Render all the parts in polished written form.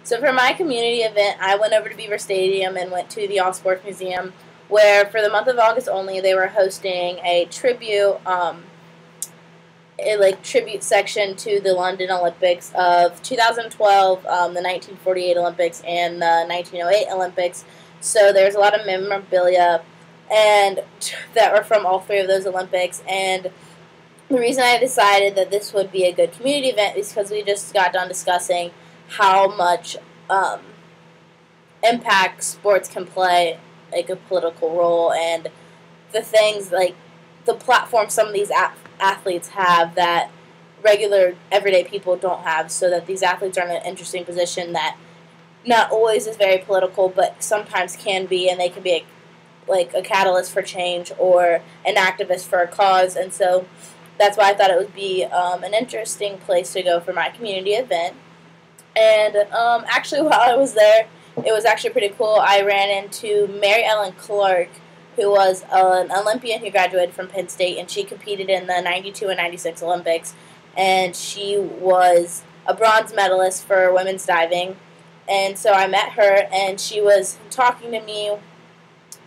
So for my community event, I went over to Beaver Stadium and went to the All Sports Museum, where for the month of August only, they were hosting a tribute, tribute section to the London Olympics of 2012, the 1948 Olympics, and the 1908 Olympics. So there's a lot of memorabilia and that were from all three of those Olympics. And the reason I decided that this would be a good community event is because we just got done discussing how much impact sports can play, like a political role, and the things like the platform some of these athletes have that regular everyday people don't have, so that these athletes are in an interesting position that not always is very political, but sometimes can be, and they can be a catalyst for change or an activist for a cause. And so that's why I thought it would be an interesting place to go for my community event. And actually, while I was there, it was actually pretty cool. I ran into Mary Ellen Clark, who was an Olympian who graduated from Penn State, and she competed in the 92 and 96 Olympics. And she was a bronze medalist for women's diving. And so I met her, and she was talking to me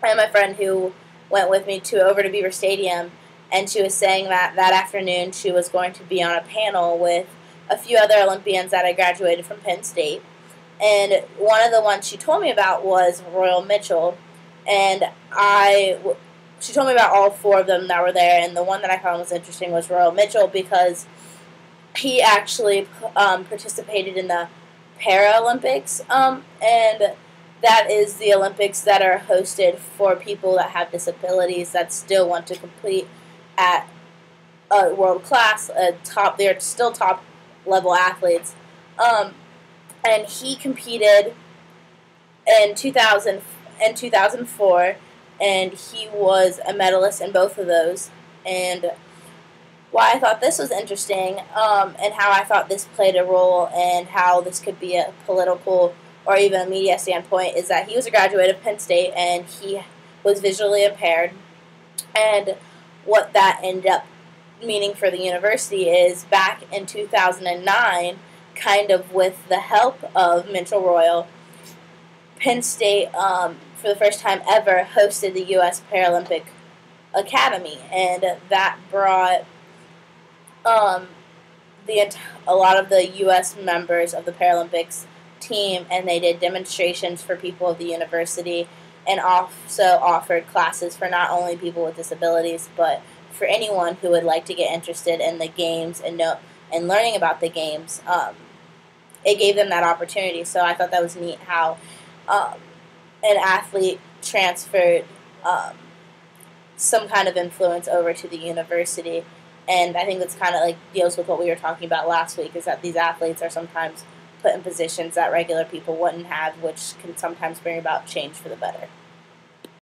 and my friend who went with me over to Beaver Stadium, and she was saying that that afternoon she was going to be on a panel with a few other Olympians that had graduated from Penn State. And one of the ones she told me about was Royal Mitchell. And she told me about all four of them that were there, and the one that I found was interesting was Royal Mitchell, because he actually participated in the Paralympics, and that is the Olympics that are hosted for people that have disabilities that still want to compete at world class, they're still top level athletes. And he competed in 2004, and he was a medalist in both of those. And why I thought this was interesting, and how I thought this played a role, and how this could be a political or even a media standpoint, is that he was a graduate of Penn State, and he was visually impaired. And what that ended up meaning for the university is, back in 2009, kind of with the help of Mitchell Royal, Penn State, for the first time ever, hosted the U.S. Paralympic Academy, and that brought a lot of the U.S. members of the Paralympics team, and they did demonstrations for people of the university, and also offered classes for not only people with disabilities, but for anyone who would like to get interested in the games and learning about the games. It gave them that opportunity. So I thought that was neat how an athlete transferred some kind of influence over to the university. And I think that's kind of deals with what we were talking about last week, is that these athletes are sometimes put in positions that regular people wouldn't have, which can sometimes bring about change for the better.